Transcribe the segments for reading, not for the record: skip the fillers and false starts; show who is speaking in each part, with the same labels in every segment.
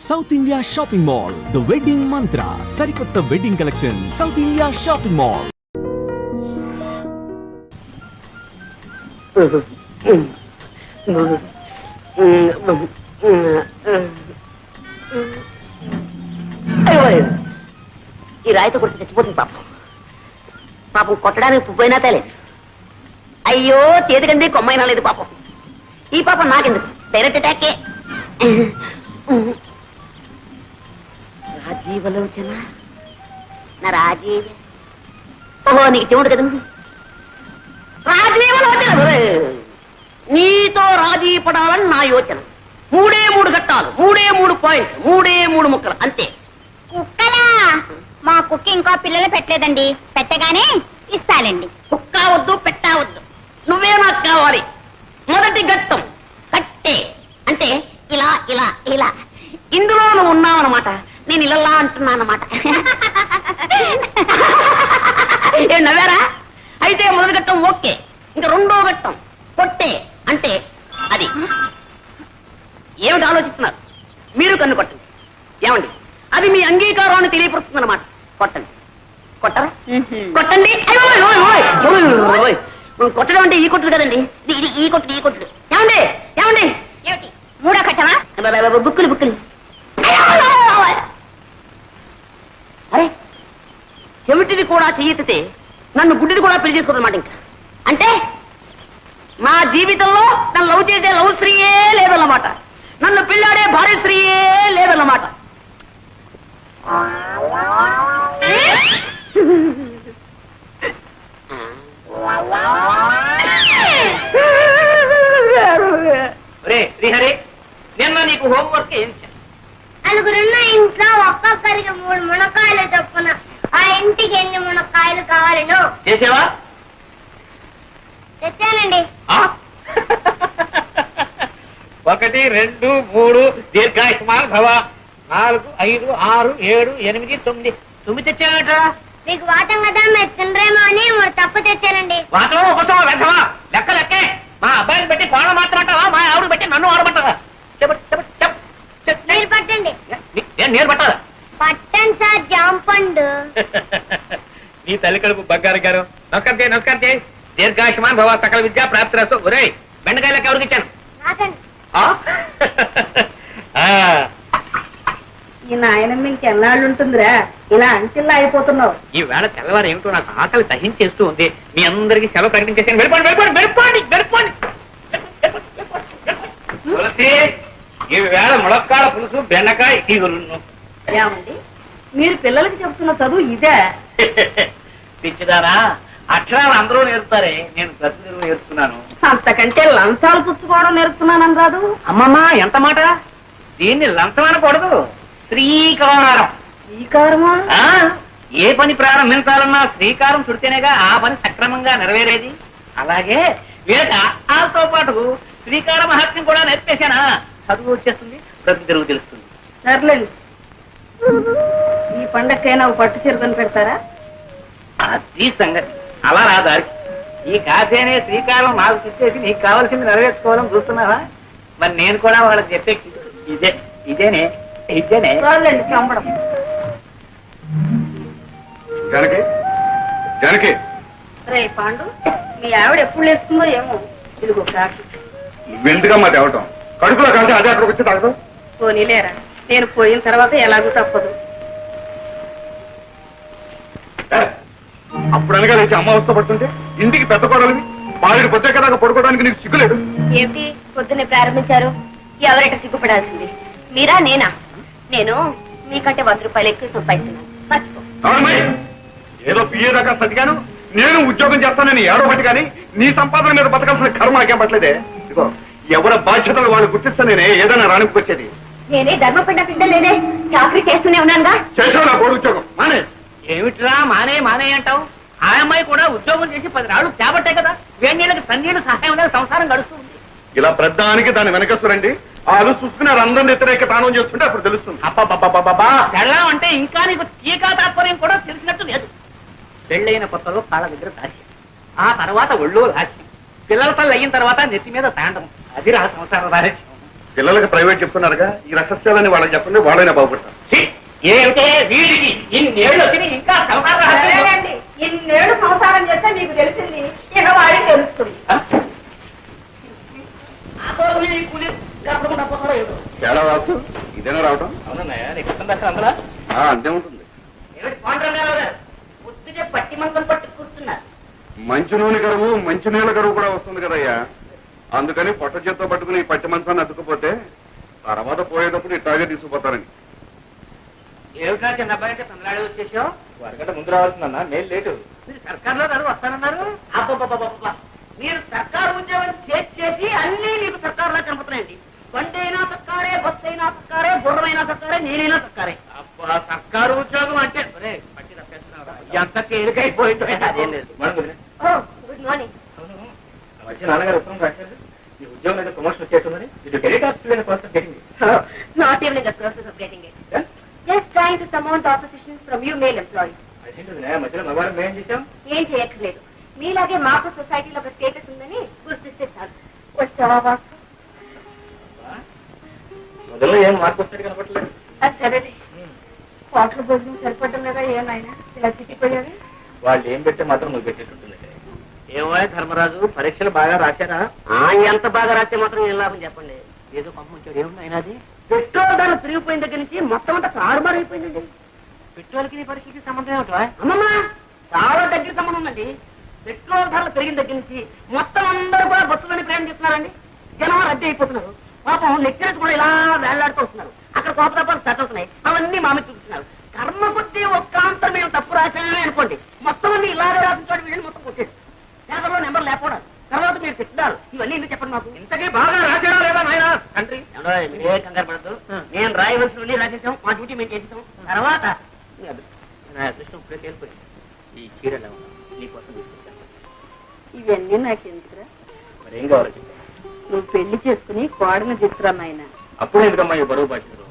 Speaker 1: South India shopping mall, the wedding మంత్ర, సరికొత్త wedding collection, south India shopping mall.
Speaker 2: ఈ రాయితో కొట్టి చచ్చిపోతుంది పాపం. పాపం కొట్టడానికి పువ్వైనా తేలేదు. అయ్యో చేతికంది కొమ్మైనా లేదు పాపం. ఈ పాపం నాకెందుకు, డైరెక్ట్ అటాకే. రాజీవలోచన నా రాజీవ. ఓహో నీకు చెవుడు కదా. రాజీవలోచన, నీతో రాజీ పడాలని నా యోచన. 3 ఘట్టాలు, 3 పాయింట్లు, 3 ముక్కలు అంతే.
Speaker 3: కుక్కలా? మా కుక్క ఇంకా పిల్లలు పెట్టలేదండి, పెట్టగానే ఇస్తాలండి.
Speaker 2: కుక్క వద్దు, పెట్టవద్దు, నువ్వే నాకు కావాలి. మొదటి ఘట్టం కట్టే, అంటే ఇలా ఇలా ఇలా. ఇందులో నువ్వు ఉన్నావు అనమాట, నేను ఇలా అంటున్నా అనమాట. ఏ నవ్వారా? అయితే మొదటి ఘట్టం ఓకే. ఇంకా 2వ ఘట్టం కొట్టే, అంటే అది. ఏమిటి ఆలోచిస్తున్నారు? మీరు కన్ను కొట్టండి. ఏమండి, అది మీ అంగీకారాన్ని తెలియపరుస్తుంది అనమాట. కొట్టండి. కొట్టరా? కొట్టండి. కొట్టడం అంటే ఈ కొట్టుడు కదండి, ఇది ఈ కొట్టుడు, ఈ కొట్టుడు. ఏమండి ఏమండి,
Speaker 3: ఏమిటి 3వ ఘట్టమా?
Speaker 2: బుక్కులు బుక్కులు. అరే, చెవిటిది కూడా చెయ్యెత్తితే నన్ను గుడ్డిది కూడా పెళ్లి చేసుకోదన్నమాట. ఇంకా అంటే మా జీవితంలో నన్ను లవ్ చేసే లవ్ స్త్రీయే లేదన్నమాట, నన్ను పెళ్ళాడే భార్య స్త్రీయే లేదన్నమాట. శ్రీహరి, నిన్న నీకు హోంవర్క్ ఏం చేశాను?
Speaker 3: నలుగురున్న ఇంట్లో ఒక్కొక్కరికి 3 మునక్కాయలు చొప్పున ఆ ఇంటికి ఎన్ని మునక్కాయలు కావాలను
Speaker 2: చేసావా?
Speaker 3: తెచ్చానండి.
Speaker 4: 1 2 3 దీర్ఘాయుష్మాన్ భవ. 4 5 6 7 8 9 9 తెచ్చానట.
Speaker 3: మీకు వాటం కదా, మీరు తినరేమో అని 3 తప్పు తెచ్చానండి.
Speaker 4: వాటం ఒకటో వెధవా, లెక్క లెక్కే. మా అబ్బాయిని పెట్టి కోళ్ళ మాత్రమంటావా, మా ఆవిడ పెట్టి నన్ను ఆడమంటావా?
Speaker 3: మీరు పట్టండి.
Speaker 4: నేను పట్టాలా?
Speaker 3: పట్టండి సార్, జాంపండు.
Speaker 4: నీ తల్లి కడుపు బంగారు గారు. నమస్కారం చేయి, నమస్కారం చేయి. దీర్ఘాయుష్మాన్ భవ, సకల విద్యా ప్రాప్తిరస్తు. ఒరే, బెండకాయలకు ఎవరికి ఇచ్చాను?
Speaker 3: రాకండి.
Speaker 2: ఈ నాయనమ్మ ఇంకెన్నాళ్ళు ఉంటుందిరా, ఇలా అంటిల్లా అయిపోతున్నావు.
Speaker 4: ఈ వేళ తెల్లవారు ఏమిటో నాకు ఆకలి దహించేస్తూ ఉంది. మీ అందరికీ సెలవు ప్రకటించేసాను. వెళ్ళిపోండి వెళ్ళిపోండి వెళ్ళిపోండి వెళ్ళిపోండి. తులసి, ఈ వేళ ములక్కాడ పులుసు, బెండకాయ ఈగులు.
Speaker 2: ఏమండి, మీరు పిల్లలకి చెప్తున్న చదువు ఇదే?
Speaker 4: పిచ్చిదారా, అక్షరాలు అందరూ నేర్పుతారే, నేను ప్రతిదినం నేర్పుతున్నాను.
Speaker 2: అంతకంటే లంచాలు పుచ్చుకోవడం నేర్పుతున్నానని రాదు.
Speaker 4: అమ్మమ్మా, ఎంత మాట! దీన్ని లంచం అనకూడదు, శ్రీకారం.
Speaker 2: శ్రీకారమా?
Speaker 4: ఏ పని ప్రారంభించాలన్నా శ్రీకారం చుడితేనేగా ఆ పని సక్రమంగా నెరవేరేది. అలాగే వీళ్ళకి ఆతో పాటు శ్రీకార మహత్యం కూడా నేర్పేశానా, చదువు వచ్చేస్తుంది, ప్రతి తెలుగు తెలుస్తుంది.
Speaker 2: సర్లేండి, ఈ పండక్కైనా పట్టు చీరకొని పెడతారా?
Speaker 4: అది సంగతి. అలా రా దారికి. ఈ కాసేనే శ్రీకారం నాకు తెచ్చేసి నీకు కావాల్సింది నెరవేర్చుకోవాలని చూస్తున్నావా? మరి నేను కూడా వాళ్ళకి చెప్పే ఇదే ఇదేనే ఇదేనే.
Speaker 2: రాలేండి, చంపడం.
Speaker 5: జనకి, జనకి,
Speaker 2: రే పాండు, మీ ఆవిడ ఎప్పుడు లేస్తుందో ఏమో. ఇదిగో కాకి.
Speaker 5: నువ్వెందుకమ్మా తేవటం? కడుపులో కలిసి అదే అక్కడికి వచ్చి తాగదు.
Speaker 2: పోనీలేరా, నేను పోయిన తర్వాత ఎలాగూ తప్పదు.
Speaker 5: అప్పుడు అనగా లేచి అమ్మ అవస్థ పడుతుంటే ఇంటికి పెద్ద కోడలివి, బావిడి పొద్దుదాకా పడుకోవడానికి నీకు సిగ్గులేదు.
Speaker 3: ఏమిటి పొద్దున్నే ప్రారంభించారు? ఎవరైట సిగ్గుపడాల్సింది, మీరా నేనా? నేను మీకంటే 100 రూపాయలు ఎక్కువ సంపాదిస్తున్నాను, మర్చిపో.
Speaker 5: అవునమ్మాయి, ఏదో పిఏ దాకా సతిగాను, నేను ఉద్యోగం చేస్తానని ఏడవబట్టి కానీ నీ సంపాదన మీద బతకాల్సిన కర్మ నాకేం పట్టలేదే. ఇదిగో, ఎవరి బాధ్యతలు వాళ్ళు గుర్తిస్తానే ఏదైనా రాణికొచ్చేది.
Speaker 3: నేనే ధర్మపిండ పిండలేనే, చాకరీ చేస్తూనే ఉన్నానుగా.
Speaker 5: చేసావు నా కోడి ఉద్యోగం మానే.
Speaker 4: ఏమిట్రా మానే మానే అంటావు? ఆ అమ్మాయి కూడా ఉద్యోగం చేసి 10 రాళ్ళు చేపట్టే కదా, వేణీళ్ళకి సన్నీళ్ళు సహాయం అనేది సంసారం గడుస్తుంది.
Speaker 5: ఇలా ప్రధానికి దాన్ని వెనకస్తురండి, వాళ్ళు చూసుకున్నారు అందరిని వ్యతిరేక తానం చేస్తుంటే అప్పుడు తెలుస్తుంది.
Speaker 4: అబ్బా, పెళ్ళం అంటే ఇంకా నీకు టీకా తాత్పర్యం కూడా తెలిసినట్టు లేదు. పెళ్ళైన కొత్తలో కాళ్ళ దగ్గర దాచి, ఆ తర్వాత ఒళ్ళో లాచి, పిల్లల తల్లి అయిన తర్వాత నెత్తి మీద తాండం. అది రా సంసార రాజ్యం.
Speaker 5: పిల్లలకి ప్రైవేట్ చెప్తున్నారుగా ఈ రహస్యాలని వాళ్ళకి చెప్పండి, వాళ్ళైనా బాగుపడతారు.
Speaker 4: ఛీ, ఏమిటే వీడికి ఇన్నేళ్ళు వచ్చి ఇంకా సంసార రహస్యాలు?
Speaker 3: ఇన్నేళ్ళు సంసారం చేస్తే మీకు తెలిసింది, ఇక వాడికి తెలుస్తుంది.
Speaker 2: ఆ తోలు ఈ కూలి గడపకుండా పోతారో ఏదో.
Speaker 5: తేడా వాసు ఇదేనా రావటం?
Speaker 4: అవునన్నయ్య, నీకు ఇష్టం దర్శనం అందులో
Speaker 5: అంతే ఉంటుంది.
Speaker 2: ఏమిటి పాండురంగారావు గారు పొద్దునే పట్టి మంచం పట్టి కూర్చున్నారు.
Speaker 5: మంచి నూనె కరువు మంచి నీళ్ళ కరువు కూడా వస్తుంది కదయ్యా, అందుకని పొట్ట చేత్తో పట్టుకుని ఈ పట్టి మంచాన్ని అతుక్కుపోతే తర్వాత పోయేటప్పుడు ఇట్లాగే తీసుకుపోతారని.
Speaker 4: ఏమిటా చిన్న అబ్బాయి తమిళనాడు వచ్చేసావు? వరగంట ముందు రావాల్సిందన్నా, మేలు లేటు.
Speaker 2: మీరు సర్కార్లో గారు వస్తానన్నారు. అబ్బబ్బబ్బబ్బబ్బ, మీరు సర్కారు ఉద్యోగం చేసి అన్ని మీకు సర్కారులా కనపడుతున్నాయండి. బండి అయినా సర్కారే, బస్సు అయినా సర్కారే, గుర్రమైనా సర్కారే, నేనైనా సర్కారే.
Speaker 4: అబ్బా, సర్కారు ఉద్యోగం అంటే పట్టి తప్పేస్తున్నావురా. ఎంత తేలికైపోయిందో.
Speaker 2: అదేం లేదు.
Speaker 3: Good morning.
Speaker 4: వచ్చి నాన్నగారు ఉత్తరం రాశారు, ఈ ఉద్యోగం అయితే ప్రమోషన్ వచ్చేస్తుందని. ఇది టెలికాస్ట్ కోసం జరిగింది.
Speaker 3: Not even in the process of getting it. Just trying to surmount opposition from you male employees.
Speaker 4: అదేంటి మధ్యలో మగవారం మేం చేశాం?
Speaker 3: ఏం చేయక్కర్లేదు, మీలాగే మాకు సొసైటీలో ఒక స్టేటస్ ఉందని గుర్తిస్తే చాలు. వచ్చావా వాసు?
Speaker 4: మొదల్లో ఏం మార్పు వస్తాడు కనపడలేదు.
Speaker 3: సరే, హోటల్ భోజనం సరిపడ్డం లేదా ఏమైనా ఇలా చిట్టిపోయావి?
Speaker 4: వాళ్ళు ఏం పెడితే మాత్రం నువ్వు పెట్టేటట్టుంది. ఏమో ధర్మరాజు, పరీక్షలు బాగా రాశారా?
Speaker 2: ఎంత బాగా రాస్తే మాత్రం ఏం లాభం చెప్పండి. ఏదో పంపించాడు. ఏముంది ఆయన అది? పెట్రోల్ ధర పెరిగిపోయిన దగ్గర నుంచి మొత్తం అంతా తారుమారు అయిపోయిందండి. పెట్రోల్కి పరీక్షకి సంబంధం ఏమిటా? అమ్మమ్మ, చాలా దగ్గర సంబంధం ఉందండి. పెట్రోల్ ధరలు పెరిగిన దగ్గర నుంచి మొత్తం అందరూ కూడా బస్సులని ప్రయాణం చేస్తున్నారండి. జనం రద్దీ అయిపోతున్నారు. పాపం లెక్చరర్స్ కూడా ఇలా వేళ్లాడుతూ వస్తున్నారు. అక్కడ కోపతాపాలు సెట్ అవుతున్నాయి. అవన్నీ మామి చూపిస్తున్నారు. కర్మ కొద్దీ ఒక్కాంతం మేము తప్పు రాశామే అనుకోండి, మొత్తం అన్ని ఇలాగే రాసించాడు. వీళ్ళని మొత్తం కొట్టేది. పేపర్లో నెంబర్ లేకపోవడం, తర్వాత మీరు పెట్టారు. ఇవన్నీ ఎందుకు చెప్పండి మాకు?
Speaker 4: ఇంతకీ బాగా రాశాడా లేదా నాయన తండ్రి?
Speaker 2: ఏ కంగారు పడద్దు. నేను రాయవలసిన రాసేసాం, మా డ్యూటీ మేము చేసేసాం. తర్వాత నా అదృష్టం ఇప్పుడే తేలిపోయింది. ఈ చీరలు నీకోసం తీసుకొచ్చాను.
Speaker 3: ఇవన్నీ నాకెందుకురా?
Speaker 4: మరేం కావాలో చెప్పాను.
Speaker 3: నువ్వు పెళ్లి చేసుకుని కోడని తీసుకురా నాయన.
Speaker 4: అప్పుడు ఎందుకమ్మా ఈ బరువు బాధ్యతలు?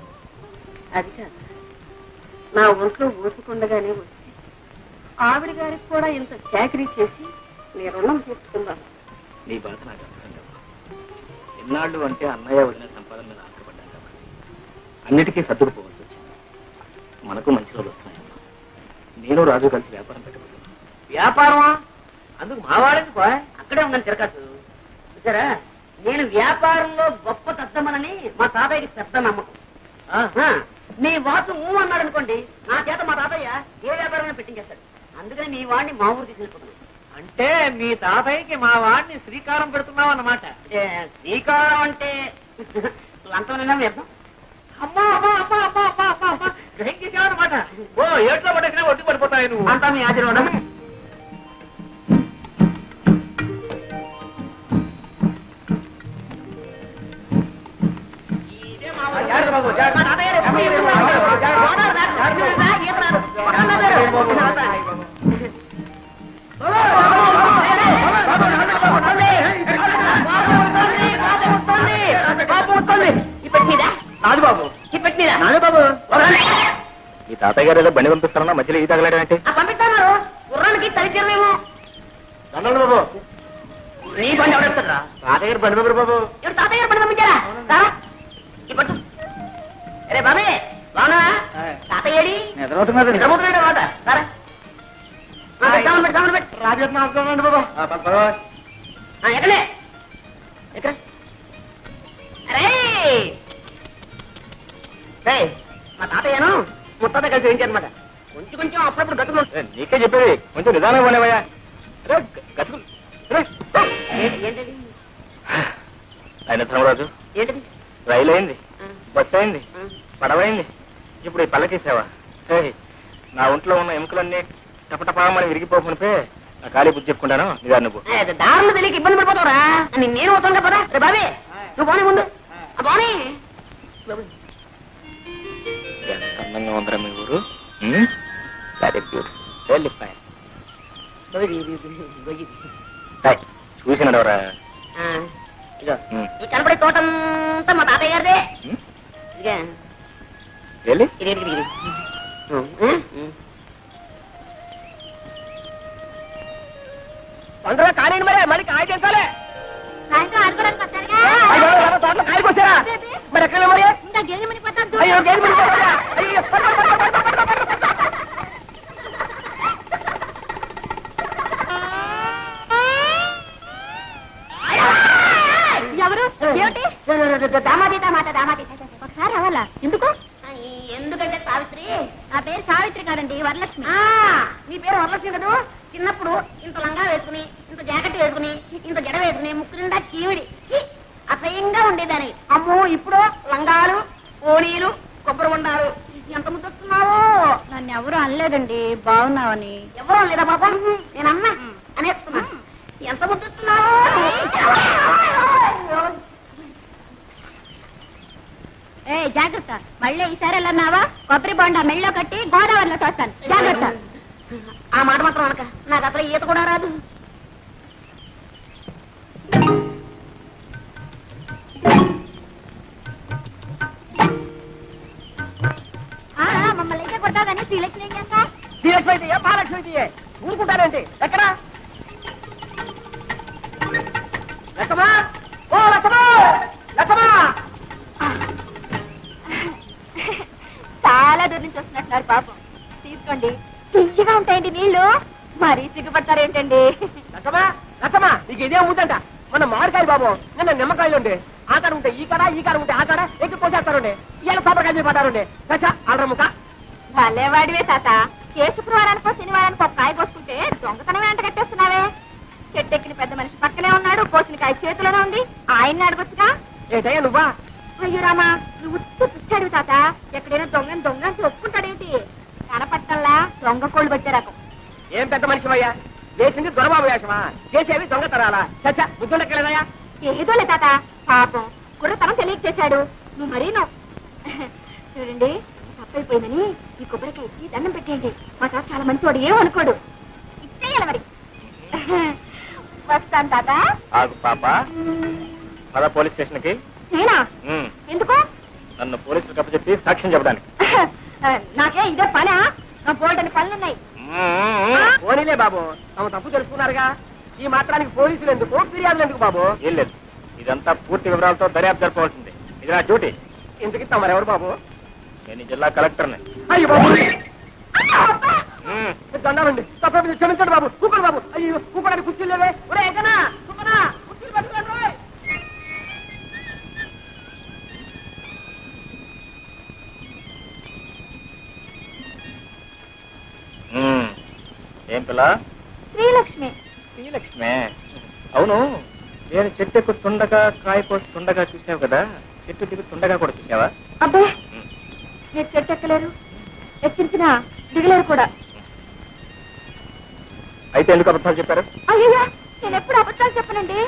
Speaker 3: అది కాదు, నా ఒంట్లో ఊసుకుండగానే వచ్చి ఆవిడ గారికి కూడా ఇంత చాకరీ చేసి నీ రుణం తీర్చుకుందాం.
Speaker 4: నీ బాధ నాకు అర్థం కాదు. ఎన్నాళ్ళు అంటే అన్నయ్య వదిన సంపాదన మీద ఆశపడ్డాను కాబట్టి అన్నిటికీ సర్దుకుపోవాల్సి వచ్చింది. మనకు మంచి రోజులు వస్తున్నాయమ్మా. నేను రాజు కలిసి వ్యాపారం పెట్టబోతున్నాను.
Speaker 2: వ్యాపారమా? అందుకు మావాడేందుకు? అక్కడే ఉందని తిరగచ్చు. చూసారా, నేను వ్యాపారంలో గొప్ప తద్దమనని మా తాతయ్యకి పెద్ద నమ్మకం. నీ వాసు అన్నాడు అనుకోండి, నా చేత మా తాతయ్య ఏ వ్యాపారమైనా పెట్టించేస్తాడు. అందుకని నీ వాడిని మా ఊరు తీసుకెళ్ళిపోతున్నాను.
Speaker 4: అంటే మీ తాతయ్యకి మా వాడిని శ్రీకారం పెడుతున్నావు అన్నమాట.
Speaker 2: శ్రీకారం అంటే లంచం వ్యర్థం.
Speaker 4: అమ్మా అమ్మా అమ్మా అమ్మా అమ్మా అమ్మా అమ్మా గ్రహించావు అనమాట. ఓ ఏట్లో పడకినా ఒడ్డు పడిపోతాయి నువ్వు.
Speaker 2: అంతా మీ ఆశీర్వాదం.
Speaker 4: రాజుబాబు మీ తాతయ్య గారు ఏదో బండి పంపిస్తారన్నా మధ్యలో ఈ తగలడం అంటే
Speaker 2: పంపిస్తాను. గుర్రానికి తలిచేమేమో.
Speaker 4: దండండి బాబు.
Speaker 2: నీ బండి ఎవడెడతారా?
Speaker 4: తాతయ్య గారు బండి పంపరు బాబు.
Speaker 2: ఇప్పుడు తాతయ్య గారు బండి పంపించారా? ఈ పట్టు. అరే బాబే, బాగున్నా? తాతయ్యడి నిద్రపోతున్నాడు మాట.
Speaker 4: రాజు బాబు.
Speaker 2: ఎక్కడే ఎక్కడ? అరే మా తాతయ్యను ముత్తాత కలిసి ఏంటన్నమాట. కొంచెం కొంచెం అప్పుడప్పుడు గతులు.
Speaker 4: నీకే చెప్పేది కొంచెం నిదానం పోలేవయ్యా. గతులు
Speaker 2: ఏంటది?
Speaker 4: ఆయన ధర్మరాజు,
Speaker 2: ఏంటది?
Speaker 4: రైలు అయింది, బస్సు అయింది, పడవైంది, ఇప్పుడు ఈ పల్లకి సేవ. నా ఒంట్లో ఉన్న ఎముకలన్నీ టపటపామని విరిగిపోకునిపే నా ఖాళీ బుద్ధి చెప్పుకుంటాను. నిదాన్ని నువ్వు
Speaker 2: దారులు తెలియక ఇబ్బంది పడిపోతావురా. నేను వస్తాను కదా. రే బాబే, నువ్వు బానే ముందు. బానే
Speaker 4: ఎంత అందంగా ఉందరా మీ ఊరు. Very beautiful, very fine. చూసినాడవరా?
Speaker 2: ఈ కనపడే తోటంతా మా తాతయ్య గారిదే.
Speaker 4: వెళ్ళి
Speaker 2: ఇది తొందరగా కాలేండి మరి, మళ్ళీ కాయ చేస్తాలే.
Speaker 3: సాయంత్రం ఆడుకోవడానికి వస్తారుగా?
Speaker 2: తోటలో కాయకొచ్చారా?
Speaker 4: మరి ఎక్కడ మరి
Speaker 3: ఇంకా గేదె మునిగిపోతాను
Speaker 4: అయ్యో గేదె మునిగిపోతుందా? అయ్యో.
Speaker 3: ఎవరు ఏమిటి దామాది దామాత దామాది ఒకసారి రావాలా ఎందుకు ఎందుకంటే సావిత్రి నా పేరు సావిత్రి కాదండి వరలక్ష్మి
Speaker 2: నీ పేరు వరలక్ష్మి కదూ. చిన్నప్పుడు ఇంత లంగా వేసుకుని, ఇంత జాకెట్ వేసుకుని, ఇంత జడ వేసుకుని, ముక్కు నిండా చీవిడి అసహ్యంగా ఉండేదాన్ని. అమ్మో ఇప్పుడు లంగాలు, ఓణీలు, కొబ్బరి బొండాలు, ఎంత ముద్దొస్తున్నావో.
Speaker 3: నన్ను ఎవరు అనలేదండి బాగున్నావని.
Speaker 2: ఎవరో లేదా బాబా, నేను అన్నా అనేస్తున్నా. ఎంత ముద్దొస్తున్నావో.
Speaker 3: ఏ జాగ్రత్త, మళ్ళీ ఈసారి వెళ్ళన్నావా కొబ్బరి బొండా మెళ్ళో కట్టి గోదావరిలో తోస్తాను. జాగ్రత్త.
Speaker 2: ఆ మాట మాత్రం అనక, నాకు అసలు ఈత కూడా రాదు.
Speaker 3: మమ్మల్ని అయితే కొట్టాదని శ్రీలక్ష్మి ఏం చేస్తా?
Speaker 4: శ్రీలక్ష్మి అయితే మహాలక్ష్మి అయితే ఊరుకుంటానండి. ఎక్కడ లక్ష్మా? ఓ లక్ష్మా, లక్ష్మా!
Speaker 3: చాలా దూరం నుంచి వస్తున్నట్టున్నారు పాపం. తీసుకోండి, తీయగా ఉంటాయండి నీళ్లు. మరీ సిగ్గుపడతారేంటండి?
Speaker 4: లక్ష్మా, లక్ష్మా, నీకు ఇదే ఊదంట. మన మామిడికాయలు బాబు, నిన్న నిమ్మకాయలు ఉండే. ఆ కాడ ఉంటే ఈ కాడ, ఈ కాడ ఉంటే ఆ కాడ ఎక్కి పోసేస్తారండి. ఇవాళ కొబ్బరికాయలు పడ్డారండి. దశ అల్రముక.
Speaker 3: భలేవాడివే తాత. ఏ శుక్రవారానికో శనివారానికో ఒక కాయ కోసుకుంటే దొంగతనం వెంట కట్టేస్తున్నావే. చెట్టెక్కిన పెద్ద మనిషి పక్కనే ఉన్నాడు, కోసిన కాయ చేతిలోనే ఉంది. ఆయన్ని అడగొచ్చుగా.
Speaker 4: ఏంటయ్యా నువ్వా?
Speaker 3: అయ్యో రామా, నువ్వు చూస్తాడు తాత. ఎక్కడైనా దొంగని దొంగని ఒప్పుకుంటాడేంటి? కనపట్టల్లా దొంగ కోళ్ళు పట్టే రకం.
Speaker 4: ఏం పెద్ద మనిషివయ్యా? చేసింది దొరబాబు వేషమా? చేసేవి దొంగతనాలా? చచ్చా బుద్ధుండక్కలేదయ్యా?
Speaker 3: ఏదోలే తాత, పాపం కుర్రతనం తెలియక చేశాడు. నువ్వు మరీను. చూడండి, తప్పైపోయిందని ఈ కొబ్బరికాయ ఇచ్చి దండం పెట్టేయండి. మా తాత చాలా మంచివాడు, ఏమనుకోడు. ఇచ్చేయాలి మరి. వస్తాను తాత.
Speaker 6: ఆగు పాప, పద పోలీస్ స్టేషన్ కి.
Speaker 3: నేనా? ఎందుకు?
Speaker 6: నన్ను పోలీసులకు అప్పచెప్పి సాక్ష్యం చెప్పడానికి.
Speaker 3: నాకే ఇదే పనా? పోవడానికి పనులున్నాయి.
Speaker 4: పోనీలే బాబు, తమ తప్పు తెలుసుకున్నారుగా. ఈ మాత్రానికి పోలీసులు ఎందుకు, ఫిర్యాదులు ఎందుకు బాబు?
Speaker 6: ఏం లేదు, ఇదంతా పూర్తి వివరాలతో దర్యాప్తు జరపవలసింది. ఇది నా డ్యూటీ.
Speaker 4: ఎందుకు తమరెవరు బాబు?
Speaker 6: నేను ఈ జిల్లా కలెక్టర్ని.
Speaker 4: అయ్యో బాబు, దండాలండి. తప్ప క్షమించండి బాబు. కూపడు బాబు. అయ్యో కూపడానికి కుర్చీలు లేవే. ఒరే ఎక్కనా కూపనా, కుర్చీలు పట్టుకోండి రోయ్.
Speaker 6: ఏం పిల్ల?
Speaker 3: శ్రీలక్ష్మి.
Speaker 6: శ్రీలక్ష్మే. అవును, నేను చెట్టు ఎక్కుతుండగా కాయ కోస్తుండగా చూసావు కదా, చెట్టు దిగుతుండగా కూడా చూసావా?
Speaker 3: అబ్బే, మీరు చెట్టు ఎక్కలేరు, ఎక్కించిన దిగలేరు కూడా.
Speaker 6: అయితే ఎందుకు అబద్ధాలు చెప్పారు?
Speaker 3: అయ్యో, నేను ఎప్పుడు అబద్ధాలు చెప్పనండి.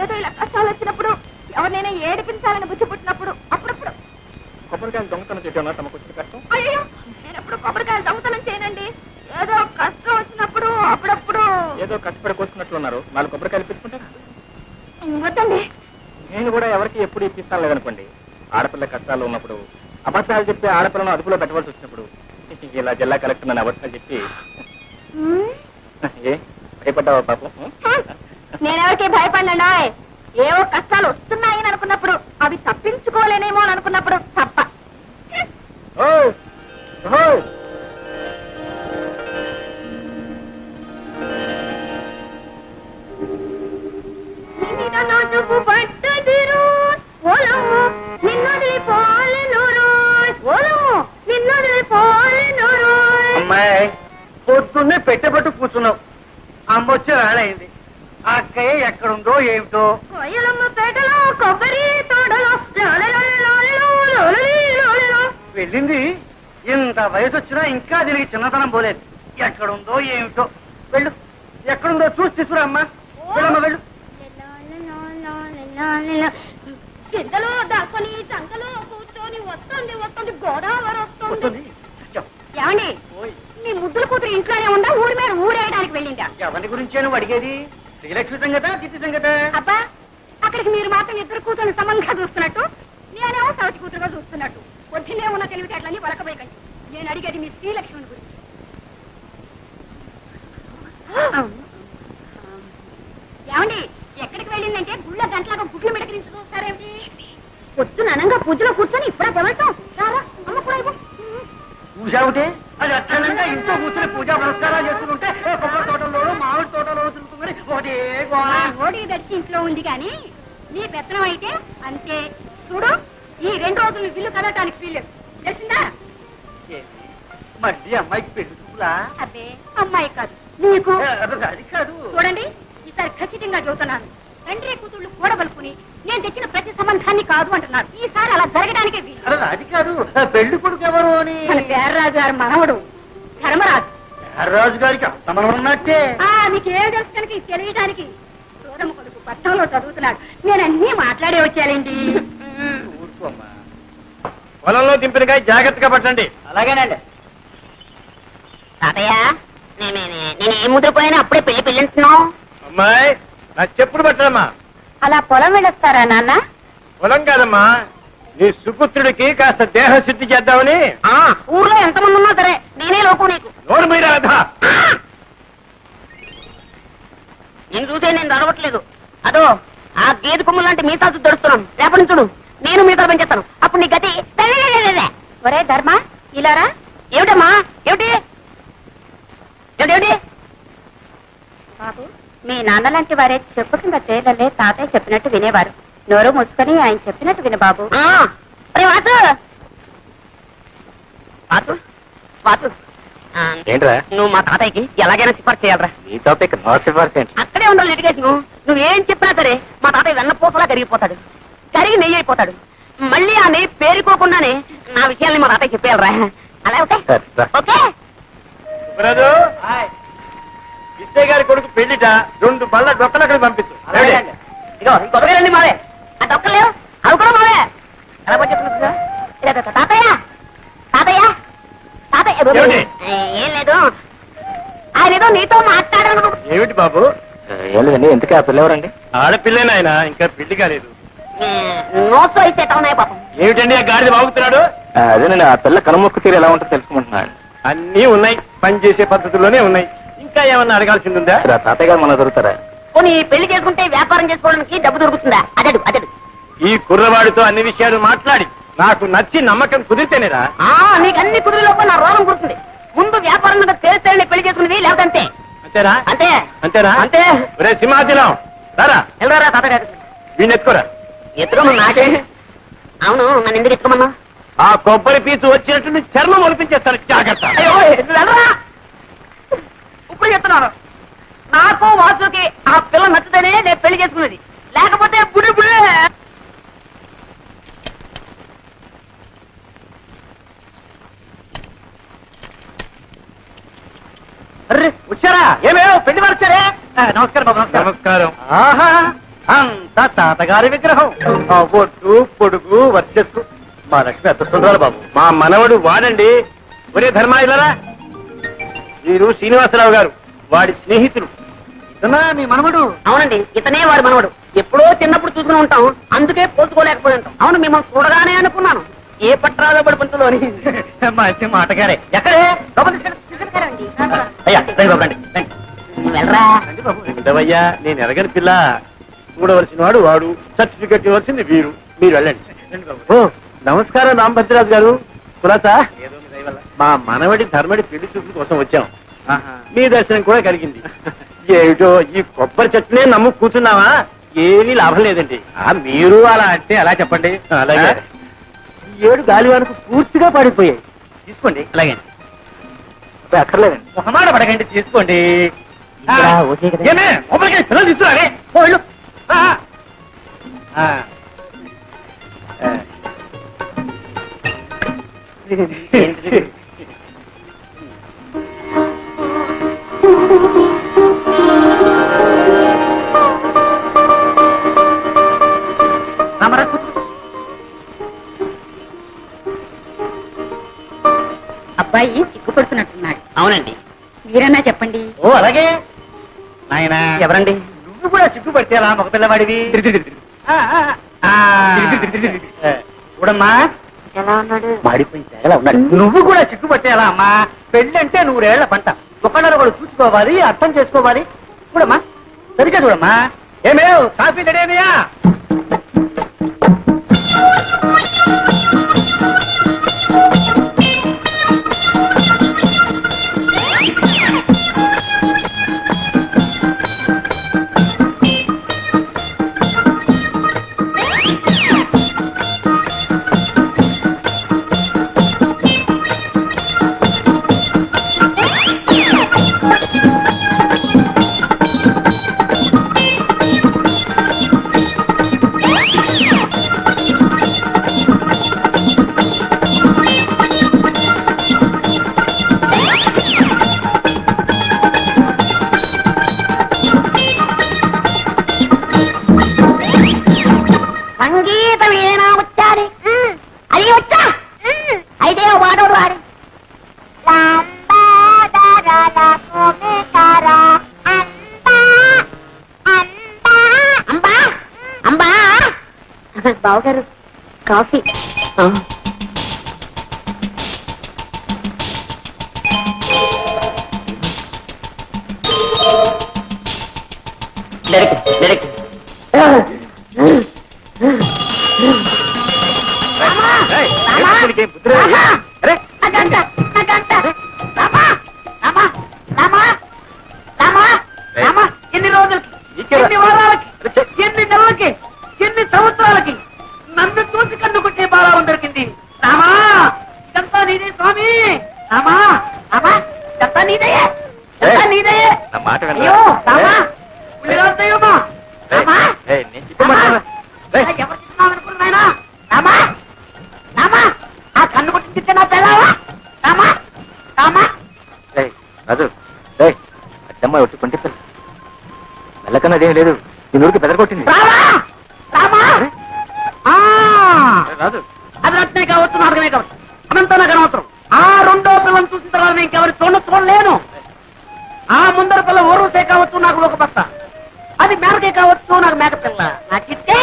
Speaker 3: ఏదో ఇలా కష్టాలు వచ్చినప్పుడు, ఎవరినైనా ఏడిపించాలని బుద్ధి పుట్టినప్పుడు అప్పుడప్పుడు.
Speaker 6: కొబ్బరికాయలు దొంగతనం చేయడం తమకు వచ్చిన కష్టం.
Speaker 3: అయ్యో, నేను ఎప్పుడు కొబ్బరికాయలు దొంగతనం చేయనండి. ఏదో కష్టం వచ్చినప్పుడు అప్పుడప్పుడు.
Speaker 6: ఏదో కష్టపడి కోసుకున్నట్లున్నారు. 4 కొబ్బరికాయలు పెట్టుకుంటారా?
Speaker 3: వద్దండి.
Speaker 6: నేను కూడా ఎవరికి ఎప్పుడు ఇప్పిస్తాను లేదనుకోండి. ఆడపిల్ల కష్టాలు ఉన్నప్పుడు, అబద్ధాలు చెప్పి ఆడపిల్లను అదుపులో పెట్టవలసి వచ్చినప్పుడు ఇలా జిల్లా కలెక్టర్ నన్ను అబద్ధాలు చెప్పి ఏ భయపడ్డావా పాపం?
Speaker 3: నేనెవరికి భయపడినా, ఏవో కష్టాలు వస్తున్నాయని అనుకున్నప్పుడు, అవి తప్పించుకోలేనేమో అని అనుకున్నప్పుడు తప్ప.
Speaker 6: ఓ ఓ
Speaker 4: అమ్మాయి, పొద్దున్నే పెట్టబట్టు కూర్చున్నావు. అమ్మ వచ్చి వేళయింది. ఆ అక్కయ్య ఎక్కడుందో ఏమిటో.
Speaker 3: పేటలో కొబ్బరి తోటలో
Speaker 4: వెళ్ళింది. ఇంత వయసు వచ్చినా ఇంకా దీనికి చిన్నతనం పోలేదు. ఎక్కడుందో ఏమిటో. వెళ్ళు, ఎక్కడుందో చూసి తీసుకురా అమ్మా. వెళ్ళమ్మా వెళ్ళు.
Speaker 3: గిద్దలో దాక్కుని చంకలో కూర్చొని వస్తుంది వస్తుంది గోదావరి వస్తుంది. ఏమండి, మీ ముద్దుల కూతురు ఇంట్లోనే ఉందా, ఊరి మీద ఊరేయడానికి వెళ్ళిందా?
Speaker 4: ఎవరి గురించే నువ్వు అడిగేది? శ్రీలక్ష్మి సంగత, చిట్టి సంగత?
Speaker 3: అబ్బా, అక్కడికి మీరు మాత్రం ఇద్దరు కూతురు సమంగా చూస్తున్నట్టు, నేనేమో సవతి కూతురుగా చూస్తున్నట్టు. వచ్చినే ఉన్న తెలివితేటలన్నీ వలకబోయకండి. నేను అడిగేది మీ శ్రీలక్ష్మిని గురించి. ఏమండి, ఎక్కడికి వెళ్ళిందంటే గుళ్ళ గంటలాగా గుడ్లు మిడకరించి చూస్తారేమిటి? పొద్దున అనంగా పూజలో కూర్చొని ఇప్పుడా తెవడతాం రారా అమ్మ కూడా ఇవ్వు.
Speaker 4: పూజ ఒకటే అది అచ్చనంగా ఇంట్లో కూర్చొని పూజా పురస్కారాలు చేస్తుంటే కొబ్బరి తోటలోనూ మామిడి తోటలో తిరుగుతుంది ఒకటే గోళ.
Speaker 3: ఓడి దర్శి ఇంట్లో ఉంది కానీ నీ పెత్తనం అయితే అంతే. చూడు ఈ 2 రోజులు బిల్లు కదటానికి వీల్లేదు తెలిసిందా?
Speaker 4: మళ్ళీ అమ్మాయికి పెళ్లి చూపులా?
Speaker 3: అబ్బే అమ్మాయి కాదు నీకు.
Speaker 4: అది కాదు.
Speaker 3: చూడండి ఈసారి ఖచ్చితంగా చెబుతున్నాను, తండ్రి కూతుళ్ళు కూడబలుకుని నేను తెచ్చిన ప్రతి సంబంధాన్ని కాదు అంటున్నారు. ఈసారి అలా జరగడానికే వీలు.
Speaker 4: అది కాదు పెళ్లి కొడుకు ఎవరు అని.
Speaker 3: మన పేర్రాజు గారి మనవడు ధర్మరాజు.
Speaker 4: రాజు గారికి అస్తమనం ఉన్నట్టే.
Speaker 3: మీకు ఏం తెలుసు కనుక ఇది తెలియడానికి. సోదమ్మ కొడుకు పట్టణంలో చదువుతున్నాడు. నేను అన్నీ మాట్లాడే వచ్చానండి.
Speaker 4: ఊరుకోమ్మా. పొలంలో దింపినకాయ జాగ్రత్తగా పట్టండి. అలాగేనండి.
Speaker 2: తాతయ్య నేను ఏ ముద్రపోయినా అప్పుడే పెళ్లి అంటున్నావు.
Speaker 4: అమ్మాయి నా చెప్పుడు పట్టడమ్మా.
Speaker 3: అలా పొలం వెళ్ళొస్తారా నాన్న?
Speaker 4: పొలం కాదమ్మా, నీ సుపుత్రుడికి కాస్త దేహశుద్ధి చేద్దామని.
Speaker 2: ఊర్లో ఎంతమంది ఉన్నా సరే నేనే లోకం నీకు.
Speaker 4: నోరు మీద రాధా.
Speaker 2: నేను చూసే నేను దొరవట్లేదు. అదో ఆ గేదె కొమ్ము లాంటి మీసాలు దొరుకుతున్నాను. రేపటి నుంచి చూడు నేను మీసాలు పెంచేస్తాను. అప్పుడు నీ గతి.
Speaker 3: ఒరే ధర్మ ఇలారా.
Speaker 2: ఏమిటమ్మా ఏమిటి ఏమిటి?
Speaker 3: బాబు మీ నాన్న లాంటి వారే చెప్పు కింద తేలలే తాతయ్య చెప్పినట్టు వినేవారు. నోరు మూసుకొని ఆయన చెప్పినట్టు విను బాబు.
Speaker 2: వాసు వాసు వాసు
Speaker 6: ఏంట్రా
Speaker 2: నువ్వు మా తాతయ్యకి ఎలాగైనా సిఫార్సు చేయాలరా.
Speaker 6: నీ టాపిక్ నో సిఫార్సు ఏంటి?
Speaker 2: అక్కడే ఉండాలి లిటిగేషన్. నువ్వేం చెప్పినా సరే మా తాతయ్య వెన్నపూసలా కరిగిపోతాడు, కరిగి నెయ్యి అయిపోతాడు. మళ్ళీ ఆ నెయ్యి పేరుకోకుండానే నా విషయాల్ని మా తాతయ్య చెప్పేయాలరా. అలా ఓకే
Speaker 6: సరే, రా.
Speaker 2: ఓకే.
Speaker 4: సుబ్రాజు, విజయ్ గారి కొడుకు పెళ్లిట 2 బళ్ళ డొక్కలు అక్కడ పంపించు.
Speaker 2: ఇగో ఈ కొత్తగారండి మావే. ఆ డొక్కలు లేవు అవి కూడా మావే. ఎలా పనిచేస్తున్నా తాతయ్య తాతయ్య తాతయ్య
Speaker 4: ఏమిటి?
Speaker 2: ఏం లేదు, ఆయన ఏదో నీతో మాట్లాడాను.
Speaker 4: ఏమిటి బాబు?
Speaker 6: ఏం లేదండి. ఎందుకే ఆ పిల్లవరండి?
Speaker 4: ఆడపిల్లేనాయన, ఇంకా పెళ్లి కాలేదు.
Speaker 2: నోట్స్ అయితే ఎట్లా ఉన్నాయి పాపం.
Speaker 4: ఏమిటండి ఆ గాడిద బాగుతున్నాడు?
Speaker 6: అదేనండి, ఆ పిల్ల కనుమొక్కు తీరు ఎలా ఉంటుందో తెలుసుకుంటున్నాడు.
Speaker 4: అన్నీ ఉన్నాయి, పని చేసే పద్ధతుల్లోనే ఉన్నాయి. ఇంకా ఏమన్నా అడగాల్సింది ఉందా?
Speaker 6: ఆ తాతయ్య గారు మన దొరుకుతారా?
Speaker 2: పోనీ పెళ్లి చేసుకుంటే వ్యాపారం చేసుకోవడానికి డబ్బు దొరుకుతుందా? అదడు అదడు.
Speaker 4: ఈ కుర్రవాడితో అన్ని విషయాలు మాట్లాడి నాకు నచ్చి నమ్మకం కుదిరితేనేరా.
Speaker 2: నీకు అన్ని కుదిరిలోపు నా రోగం కుడుతుంది. ముందు వ్యాపారం మీద తేలితేనే పెళ్లి చేసుకునేది, లేకపోతే అంతే.
Speaker 4: అంతేనా?
Speaker 2: అంతే
Speaker 4: అంతేనా?
Speaker 2: అంతే.
Speaker 4: ఒరే సింహాచలం రారా,
Speaker 2: వెళ్ళరా తాతగారు.
Speaker 4: వీడిని ఎత్తుకోరా.
Speaker 2: ఎత్తుకోమా నాకే. అవును నన్ను ఎందుకు ఎత్తుకోమన్నా?
Speaker 4: ఆ కొబ్బరి పీచు వచ్చినట్టు చర్మం ఒలిపించేస్తాను, జాగ్రత్త.
Speaker 2: అయ్యో వెళ్ళరా. ఇప్పుడు చెప్తున్నాను, నాకు వాసుకి ఆ పిల్ల నచ్చితేనే నేను పెళ్లి చేసుకున్నది, లేకపోతే బుడి బుడి.
Speaker 4: వచ్చారా? ఏమే పెళ్లి వారు వచ్చారే? నమస్కారం బాబు. నమస్కారం. ఆహా, అంత తాతగారి విగ్రహం. ఆ ఒట్టు పొడుగు వర్చస్సు మా లక్ష్మి ఎంత సుందరాలు బాబు. మా మనవడు వాడండి. ఒరే ధర్మా ఇలారా, వీరు శ్రీనివాసరావు గారు, వాడి స్నేహితులు. ఇతనా మీ మనవడు?
Speaker 2: అవునండి, ఇతనే వాడి మనవడు. ఎప్పుడో చిన్నప్పుడు చూసుకుని ఉంటాం, అందుకే పోల్చుకోలేకపోయి ఉంటాం. అవును మిమ్మల్ని చూడగానే అనుకున్నాను ఏ పట్రాలో పడి పంతులోని.
Speaker 4: మంచి మాటగారే. ఎక్కడే? లోపలికి తీసుకెళ్ళండి. అయ్యా రండి బాబు, రండి రండి.
Speaker 2: వెళ్ళరా.
Speaker 4: రండి బాబు. ఉండవయ్యా, నేను ఎరగని పిల్ల. చూడవలసిన వాడు వాడు, సర్టిఫికెట్ ఇవ్వాల్సింది వీరు. మీరు వెళ్ళండి. ఓ నమస్కారం రామభద్రరాజు గారు. కులాసా, మా మనవడి ధర్మడి పెళ్లి చూపుల కోసం వచ్చాం. మీ దర్శనం కూడా కలిగింది. ఏమిటో ఈ కొబ్బరి చెట్టునే నమ్ము కూర్చున్నావా? ఏమీ లాభం లేదండి. మీరు అలా అంటే అలా చెప్పండి. అలాగే. ఈ 7 గాలివానకు పూర్తిగా పడిపోయాయి. తీసుకోండి. అలాగే.
Speaker 6: అక్కర్లేదండి.
Speaker 4: ఒక మాట పడకండి, తీసుకోండి.
Speaker 6: ఓకే కదా.
Speaker 4: ఏమే లోపలికి పిల్లలు తీసుకురారే. ఓ వెళ్ళు.
Speaker 3: అబ్బాయి సిగ్గుపడుతున్నట్టున్నాడు.
Speaker 2: అవునండి.
Speaker 3: మీరన్నా చెప్పండి.
Speaker 4: ఓ అలాగే. నాయనా
Speaker 2: ఎవరండి?
Speaker 4: నువ్వు కూడా సిగ్గుపడితే అలా మగ పిల్లవాడివి. చూడమ్మా,
Speaker 3: ఎలా ఉన్నాడు?
Speaker 6: మాడిపోయి తెగలా ఉన్నాడు.
Speaker 4: నువ్వు కూడా సిగ్గుపట్టేలా అమ్మా. పెళ్ళంటే 100 ఏళ్ల పంట. ఒకళ్ళని ఒకడు చూసుకోవాలి, అర్థం చేసుకోవాలి. చూడమ్మా, సరిగ్గా చూడమ్మా. ఏమేవ్ కాఫీ రెడీ అయినాయా?
Speaker 3: వాడి అంబా అంబా బావగారు కాఫీ
Speaker 2: డైరెక్ట్ ఎన్ని రోజులకి ఎన్ని వారాలకి ఎన్ని నెలలకి ఎన్ని సంవత్సరాలకి నన్ను చూసి కన్నుకుంటే బాలావం దొరికింది రామా ఇదంతా నీదే స్వామి రామా రామా ఇదంతా నీదే ఇదంతా నీదే
Speaker 6: నా మాట వినరా?
Speaker 2: అయ్యో రామా పులిరాజయ్యమ్మా రామా
Speaker 6: నేను ఇప్పుడు మాట్లాడరా?
Speaker 2: ఎవరు తిన్నామనుకున్నాయనా రామా రామా ఆ కన్ను కొట్టించితే నా తెలావా రామా రామా
Speaker 6: రాజు అచ్చమ్మ ఒట్టి కొంటి మెల్లకన్నా అదేం లేదు ఈ నూరికి బెదరగొట్టింది
Speaker 2: రామా రామా ఆ
Speaker 6: రాజు
Speaker 2: అది రత్నే కావచ్చు నాటకమే కావచ్చు అదంతా నాకు అనవసరం ఆ రెండో పిల్లని చూసిన తర్వాత నేను ఇంకెవరి చూడలేను ఆ ముందర పిల్ల ఊరుసే కావచ్చు నాకు ఒక బస్త అది మేరకే కావచ్చు నాకు మేక పిల్ల నా చిత్తే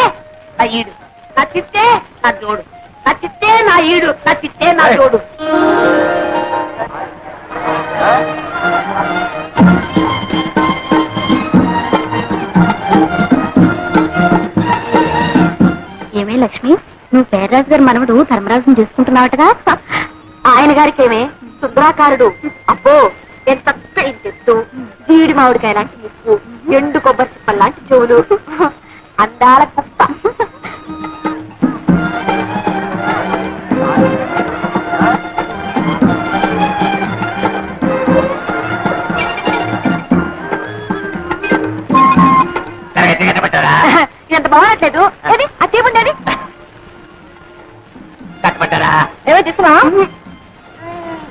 Speaker 2: నా ఈడు నా చిత్తే నా జోడు నా చిత్తే నా ఈడు నా చిత్తే నా జోడు
Speaker 3: ఏమే లక్ష్మి నువ్వు పేర్రాజు గారి మనవడు ధర్మరాజుని చూసుకుంటున్నావటగా ఆయన గారికి ఏమే శుభ్రాకారుడు అబ్బో ఎంత చక్కటి చెట్టు జీడి మామిడికాయ లాంటి ముక్కు ఎండు కొబ్బరి చిప్పల్ లాంటి చెవులు అందాల కుప్ప ఎంత బాగున్నట్లేదు ఏది అదేముండేది
Speaker 2: కట్టబట్టారా
Speaker 3: ఏమో చూస్తున్నా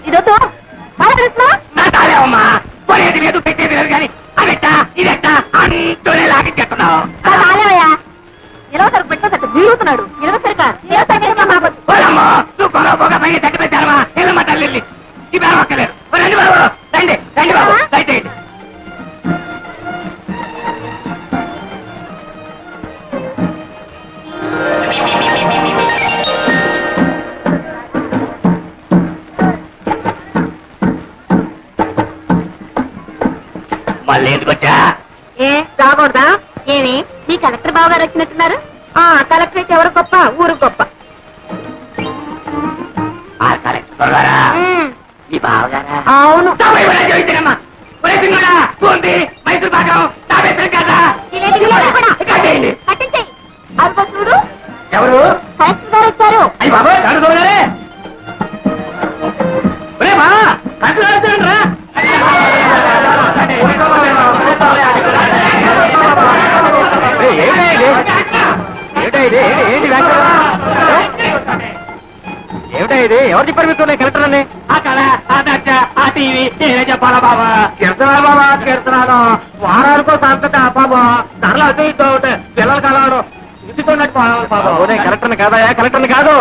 Speaker 3: ఇదొద్దు బాగా తెలుస్తున్నా
Speaker 2: నాటాలేవమ్మా పోయేది లేదు పెట్టేది లేదు కానీ అదెట్ట ఇదెట్ట అంటూనే లాగించేస్తున్నావు
Speaker 3: కాలేవయ్యా నిలవసరికి పెట్టేసరికి వీరుతున్నాడు నిలవసరిక
Speaker 2: పోలమ్మా నువ్వు పొగ పొగ పై తగ్గి పెట్టారమ్మా ఎల్లమ్మ తల్లి ఈ బాబు ఒక్కలేరు రండి బాబు రండి రండి బాబు దయచేయండి మళ్ళీ ఎందుకొచ్చా
Speaker 3: ఏ రాకూడదా ఏమి మీ కలెక్టర్ బావ గారు వచ్చినట్టున్నారు కలెక్టర్ అయితే ఎవరు గొప్ప ఊరు గొప్ప
Speaker 2: ఆ కరెక్ట్ త్వరగారా మీ బావగారా
Speaker 3: అవును
Speaker 2: మైసూర్ పాకం కదా
Speaker 3: కట్టించేయి అదిగో చూడు
Speaker 2: ఎవరు
Speaker 3: కలెక్టర్ గారు వచ్చారు
Speaker 2: అయ్యి బాబు అడుగుతారే మా కట్టురా
Speaker 6: ఏమిటా ఇది ఎవరు చెప్పారు మీకు కలెక్టర్ అని
Speaker 2: ఆ కళ ఆ దర్శ ఆ టీవీ నేనే చెప్పాలా బాబా
Speaker 6: కీర్తనాలు బాబా కీర్తనాలు వారానికో సంతట బాబా ధరలు అటు ఇటు అవుతాయి పిల్లలు కలవడు ఇంటితోనట్టు కలెక్టర్ని కాదయా కలెక్టర్ని కాదు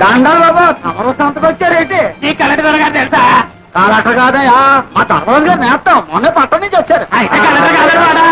Speaker 6: దండాలు బాబా తమరు సంతకు వచ్చారేంటి
Speaker 2: ఈ కలెక్టర్ గారు తెలుసా
Speaker 6: కలెక్టర్ కాదయా మా ధర్మరాజు గారు నేస్తాం మొన్న పట్టణం నుంచి వచ్చారు
Speaker 2: అయితే కలెక్టర్ కాదు వాడా.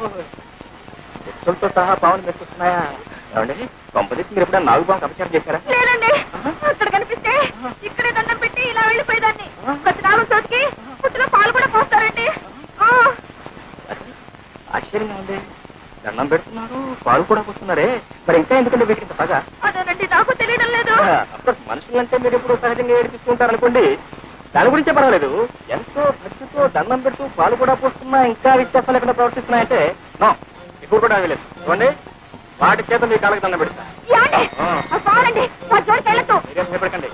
Speaker 6: వ్యక్తులతో సహా పావులు మెచ్చుకున్నాయా ఏమండి కొంపదీసి మీరు ఎప్పుడైనా నాగుబాబు అపచారం చేశారా
Speaker 3: లేదండి అక్కడ కనిపిస్తే ఇక్కడే దండం పెట్టి ఇలా వెళ్ళిపోయేదాన్ని ప్రతి నాలుగు చోటికి పుట్టిన పాలు కూడా పోస్తారండి ఆ,
Speaker 6: ఆశ్చర్యంగా ఉంది దండం పెడుతున్నారు పాలు కూడా పోస్తున్నారే మరి ఇంకా ఎందుకంటే వీటికి ఇంత పగా
Speaker 3: అదేనండి నాకు తెలియడం లేదు
Speaker 6: మనుషులంటే మీరు ఎప్పుడు సహజంగా ఏడిపిస్తుంటారనుకోండి దాని గురించే పర్వాలేదు ఎంతో భక్తితో దండం పెడుతూ పాలు కూడా పోస్తున్నా ఇంకా విశ్వాసం లేకుండా ప్రవర్తిస్తున్నాయంటే నో ఇప్పుడు కూడా ఆగలేదు చూడండి వాటి చేత మీ కాళ్ళకి దండం పెడతా
Speaker 3: ఏమండి? ఆ పాలండి మా జోడికి వెళ్ళొద్దు
Speaker 6: మీరేం భయపడకండి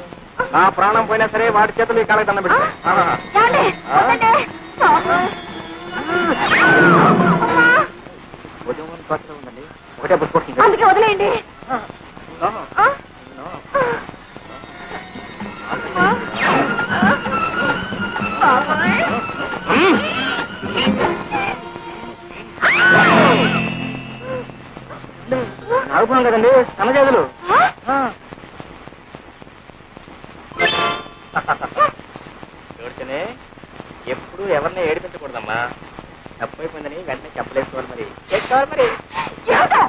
Speaker 6: నా ప్రాణం పోయినా సరే వాటి చేత మీ కాళ్ళకి దండం పెడతా
Speaker 3: ఏమండి? వద్దండి. పాపం. అమ్మా.
Speaker 6: ఉదయం పాత్ర ఉందండి ఒకటే బుద్ధి
Speaker 3: అందుకే వదిలేయండి ఆ? బాబాయ్.
Speaker 6: నాగుపాం కదండి సన్నజాజులు చూడితేనే ఎప్పుడు ఎవరిని ఏడిపించకూడదమ్మా తప్పైపోయిందని వెంటనే చెప్పలేసుకోవాలి మరి చేసుకోవాలి మరి
Speaker 3: ఏమిటో?